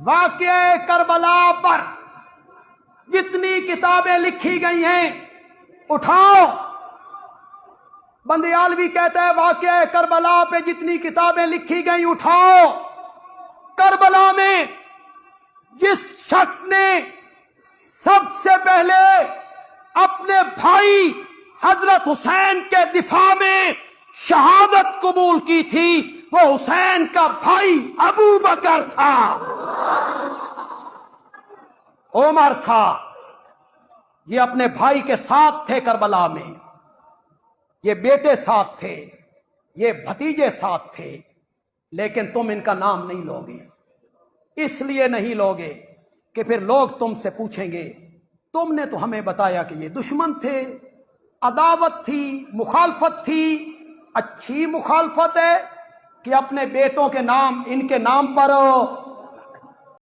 واقعہ کربلا پر جتنی کتابیں لکھی گئی ہیں اٹھاؤ. بندیالوی کہتا ہے واقعہ کربلا پہ جتنی کتابیں لکھی گئی اٹھاؤ. کربلا میں جس شخص نے سب سے پہلے اپنے بھائی حضرت حسین کے دفاع میں شہادت قبول کی تھی وہ حسین کا بھائی ابو بکر تھا، عمر تھا. یہ اپنے بھائی کے ساتھ تھے کربلا میں، یہ بیٹے ساتھ تھے، یہ بھتیجے ساتھ تھے. لیکن تم ان کا نام نہیں لوگے، اس لیے نہیں لوگے کہ پھر لوگ تم سے پوچھیں گے تم نے تو ہمیں بتایا کہ یہ دشمن تھے، عداوت تھی، مخالفت تھی. اچھی مخالفت ہے کہ اپنے بیٹوں کے نام ان کے نام پر